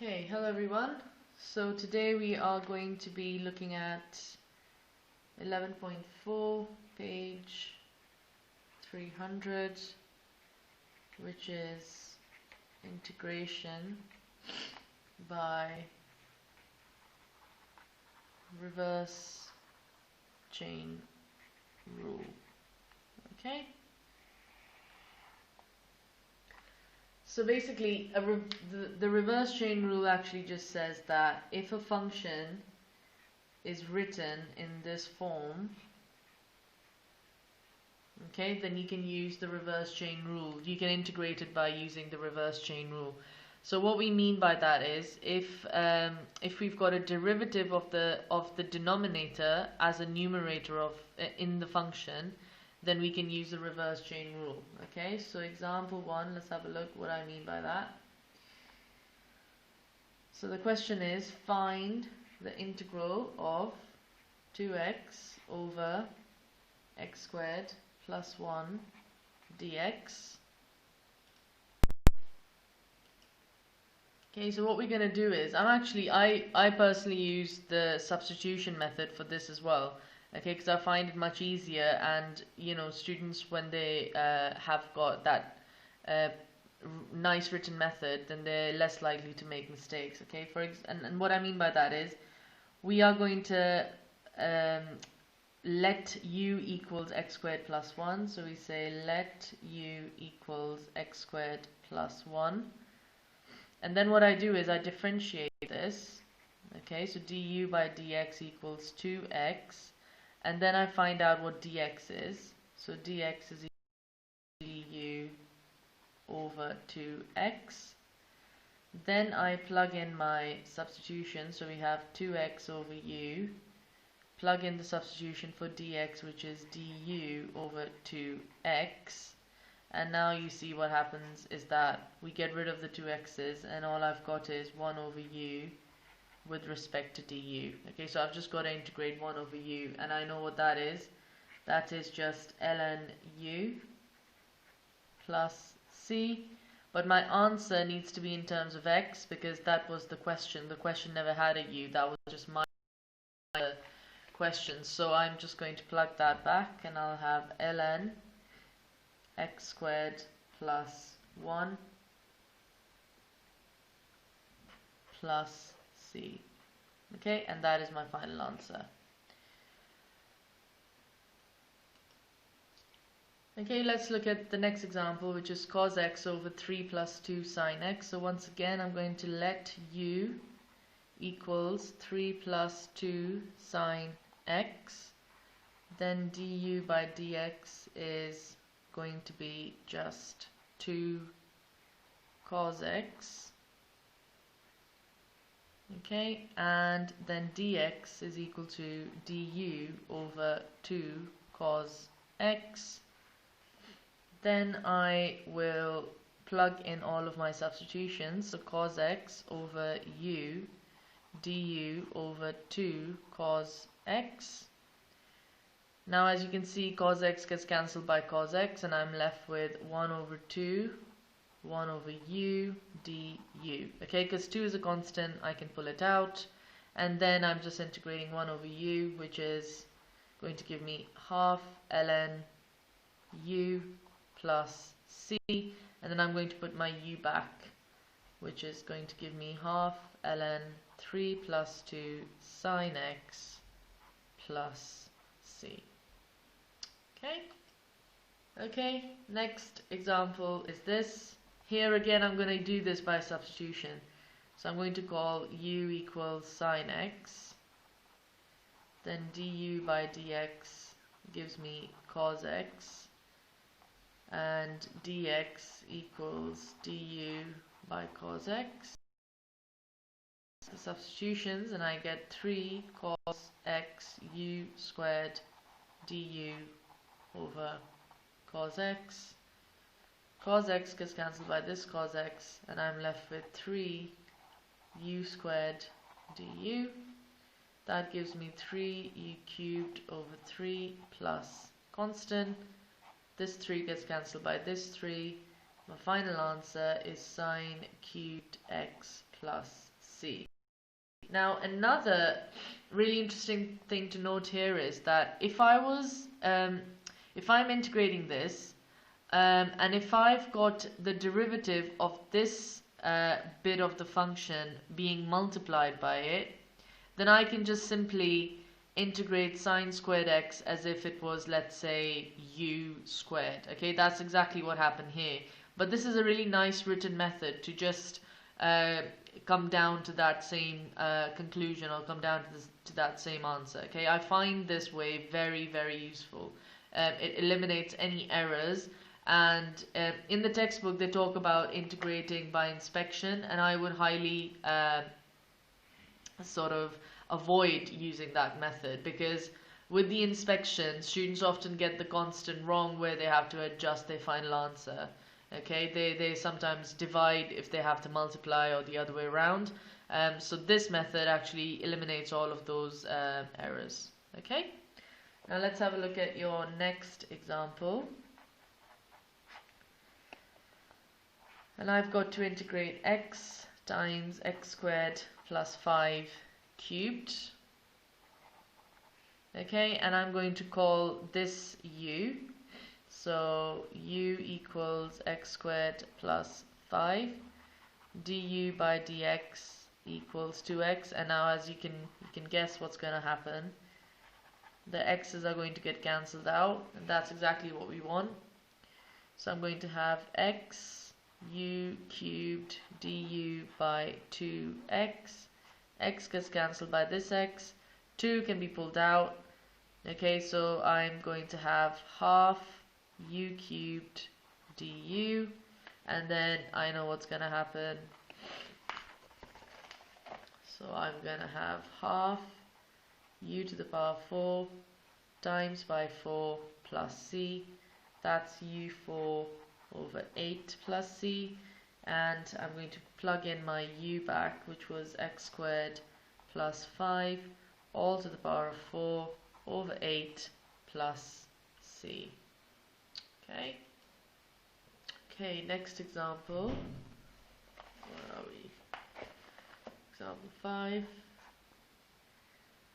Okay, hello everyone. So today we are going to be looking at 11.4 page 300, which is integration by reverse chain rule. Okay. So basically, the reverse chain rule actually just says that if a function is written in this form, okay, then you can use the reverse chain rule. You can integrate it by using the reverse chain rule. So what we mean by that is if we've got a derivative of the denominator as a numerator of in the function, then we can use the reverse chain rule. Okay, so example 1, let's have a look what I mean by that. So the question is, find the integral of 2x over x squared plus 1 dx. Okay, so what we're going to do is, I personally use the substitution method for this as well. Okay, because I find it much easier, and students, when they have got that nice written method, then they're less likely to make mistakes. Okay, and what I mean by that is, we are going to let u equals x squared plus 1. So we say let u equals x squared plus 1, and then what I do is I differentiate this. Okay, so du by dx equals 2x. And then I find out what dx is. So dx is equal to du over 2x. Then I plug in my substitution. So we have 2x over u. Plug in the substitution for dx, which is du over 2x. And now you see what happens is that we get rid of the 2x's, and all I've got is 1 over u with respect to du. Okay, so I've just got to integrate 1 over u, and I know what that is. That is just ln u plus c, but my answer needs to be in terms of x, because that was the question. The question never had a u, that was just my question. So I'm just going to plug that back, and I'll have ln x squared plus 1 plus c. Okay, and that is my final answer. Okay, let's look at the next example, which is cos x over 3 plus 2 sine x. So once again, I'm going to let u equals 3 plus 2 sine x. Then du by dx is going to be just 2 cos x. Okay, and then dx is equal to du over 2 cos x. Then I will plug in all of my substitutions. So cos x over u du over 2 cos x. Now as you can see, cos x gets cancelled by cos x, and I'm left with 1 over 2 1 over u du. Okay, because 2 is a constant, I can pull it out, and then I'm just integrating 1 over u, which is going to give me half ln u plus c, and then I'm going to put my u back, which is going to give me half ln 3 plus 2 sine x plus c. Okay, next example is this. Here again, I'm going to do this by substitution. So I'm going to call u equals sine x. Then du by dx gives me cos x. And dx equals du by cos x. The substitutions, and I get 3 cos x u squared du over cos x. Cos x gets cancelled by this cos x, and I'm left with 3 u squared du. That gives me 3 u cubed over 3 plus constant. This 3 gets cancelled by this 3. My final answer is sine cubed x plus c. Now another really interesting thing to note here is that if I'm integrating this, and if I've got the derivative of this bit of the function being multiplied by it, then I can just simply integrate sine squared x as if it was, let's say, u squared. Okay, that's exactly what happened here. But this is a really nice written method to just come down to that same conclusion, or come down to that same answer. Okay, I find this way very, very useful. It eliminates any errors. And in the textbook they talk about integrating by inspection, and I would highly sort of avoid using that method, because with the inspection students often get the constant wrong where they have to adjust their final answer. Okay, they sometimes divide if they have to multiply, or the other way around. So this method actually eliminates all of those errors. Okay, now let's have a look at your next example. And I've got to integrate x times x squared plus 5 cubed. Okay, and I'm going to call this u. So u equals x squared plus 5. du by dx equals 2x. And now, as you can guess what's going to happen. The x's are going to get cancelled out, and that's exactly what we want. So I'm going to have x u cubed du by 2x. X gets cancelled by this x. 2 can be pulled out. Okay, so I'm going to have half u cubed du, and then I know what's going to happen. So I'm going to have half u to the power 4 times by 4 plus c. That's u4 over 8 plus c, and I'm going to plug in my u back, which was x squared plus 5 all to the power of 4 over 8 plus c. Okay, next example. Where are we? Example 5.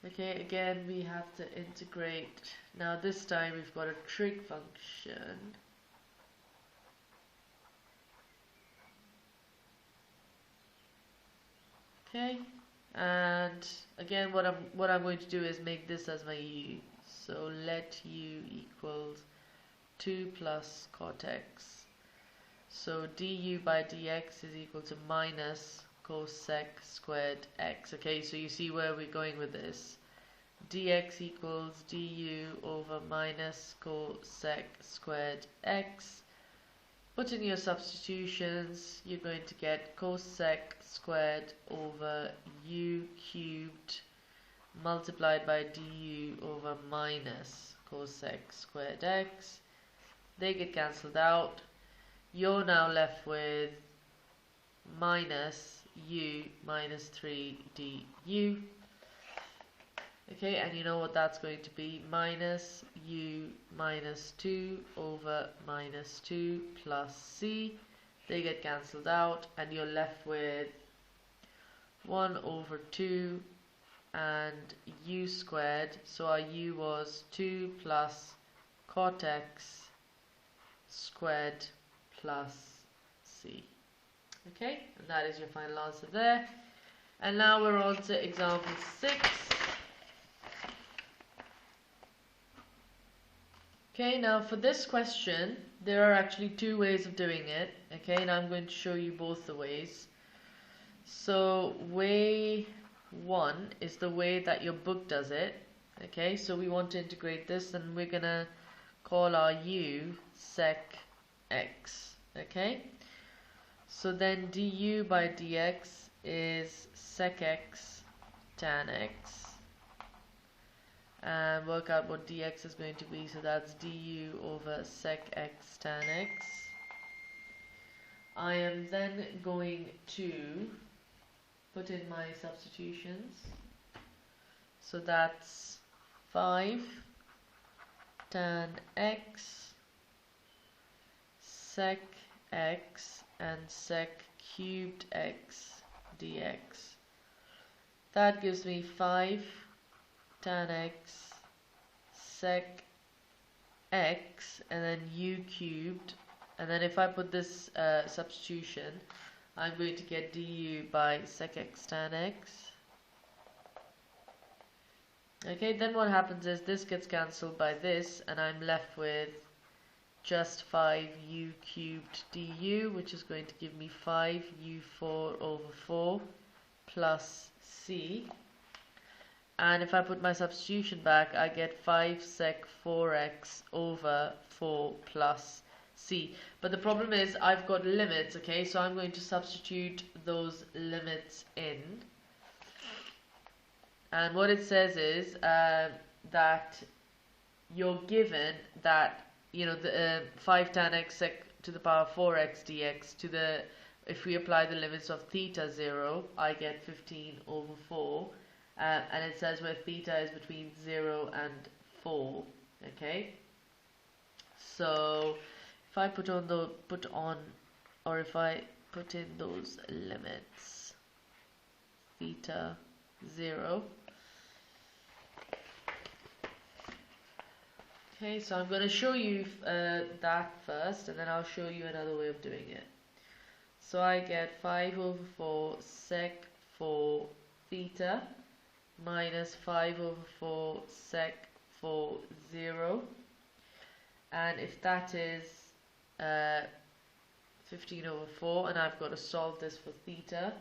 Okay, again we have to integrate. Now this time we've got a trig function. Okay, and again what I'm going to do is make this as my u. So let u equals 2 plus cot x. So du by dx is equal to minus cosec squared x. Okay, so you see where we're going with this. Dx equals du over minus cosec squared x. Put in your substitutions, you're going to get cosec squared over u cubed multiplied by du over minus cosec squared x. They get cancelled out. You're now left with minus u minus 3 du. Okay, and you know what that's going to be, minus u minus 2 over minus 2 plus c. They get cancelled out, and you're left with 1 over 2 and u squared. So our u was 2 plus cot x squared plus c. Okay, and that is your final answer there. And now we're on to example 6. Okay, now for this question, there are actually two ways of doing it. Okay, and I'm going to show you both the ways. So way 1 is the way that your book does it. Okay, so we want to integrate this, and we're going to call our u sec x. Okay, so then du by dx is sec x tan x. And work out what dx is going to be. So that's du over sec x tan x. I am then going to put in my substitutions. So that's 5 tan x sec x and sec cubed x dx. That gives me 5 tan x sec x and then u cubed, and then if I put this substitution, I'm going to get du by sec x tan x. Okay, then what happens is this gets cancelled by this, and I'm left with just 5u cubed du, which is going to give me 5u4 over 4 plus c. And if I put my substitution back, I get 5 sec 4x over 4 plus c. But the problem is I've got limits, okay? So I'm going to substitute those limits in. And what it says is that you're given that, you know, the 5 tan x sec to the power 4x dx to the, if we apply the limits of theta 0, I get 15 over 4. And it says where theta is between 0 and 4. Okay. So if I put in those limits, theta 0. Okay, so I'm going to show you that first, and then I'll show you another way of doing it. So I get 5 over 4 sec 4 theta minus 5 over 4 sec 4 0, and if that is 15 over 4, and I've got to solve this for theta,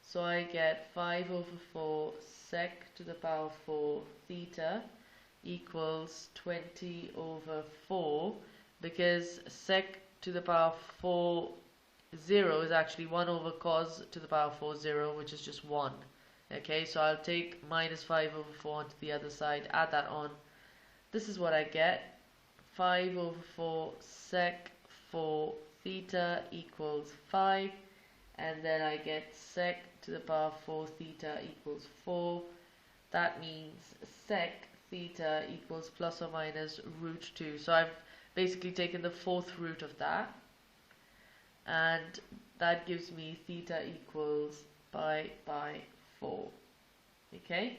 so I get 5 over 4 sec to the power 4 theta equals 20 over 4, because sec to the power 4 0 is actually 1 over cos to the power 4 0, which is just 1. Okay, so I'll take minus 5 over 4 onto the other side, add that on. This is what I get. 5 over 4 sec 4 theta equals 5. And then I get sec to the power 4 theta equals 4. That means sec theta equals plus or minus root 2. So I've basically taken the fourth root of that. And that gives me theta equals pi by 4. Okay,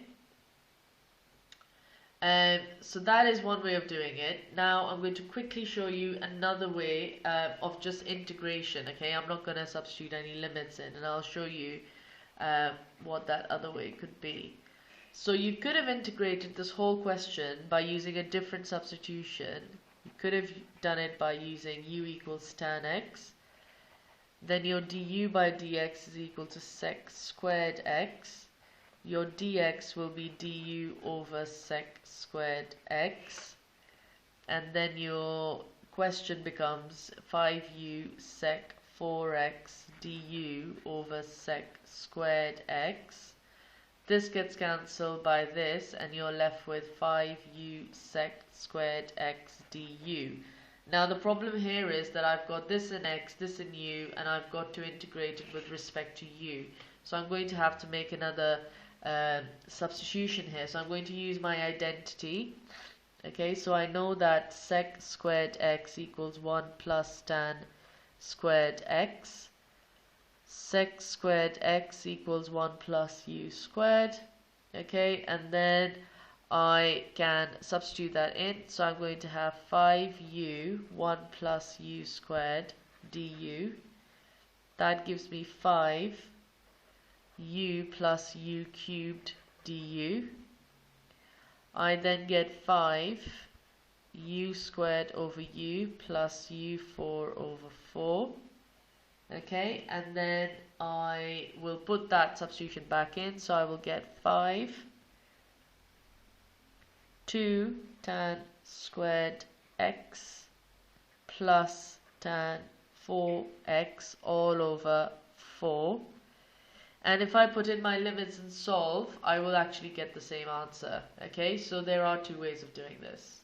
so that is one way of doing it. Now I'm going to quickly show you another way of just integration. Okay, I'm not going to substitute any limits in, and I'll show you what that other way could be. So you could have integrated this whole question by using a different substitution. You could have done it by using u equals tan x. Then your du by dx is equal to sec squared x. Your dx will be du over sec squared x. And then your question becomes 5u sec 4x du over sec squared x. This gets cancelled by this, and you're left with 5u sec squared x du. Now the problem here is that I've got this in x, this in u, and I've got to integrate it with respect to u. So I'm going to have to make another substitution here. So I'm going to use my identity. Okay, so I know that sec squared x equals 1 plus tan squared x. Sec squared x equals 1 plus u squared. Okay, and then I can substitute that in. So I'm going to have 5u 1 plus u squared du. That gives me 5 u plus u cubed du. I then get 5 u squared over u plus u4 over 4. Okay, and then I will put that substitution back in. So I will get 5 2 tan squared x plus tan 4x all over 4. And if I put in my limits and solve, I will actually get the same answer. Okay, so there are two ways of doing this.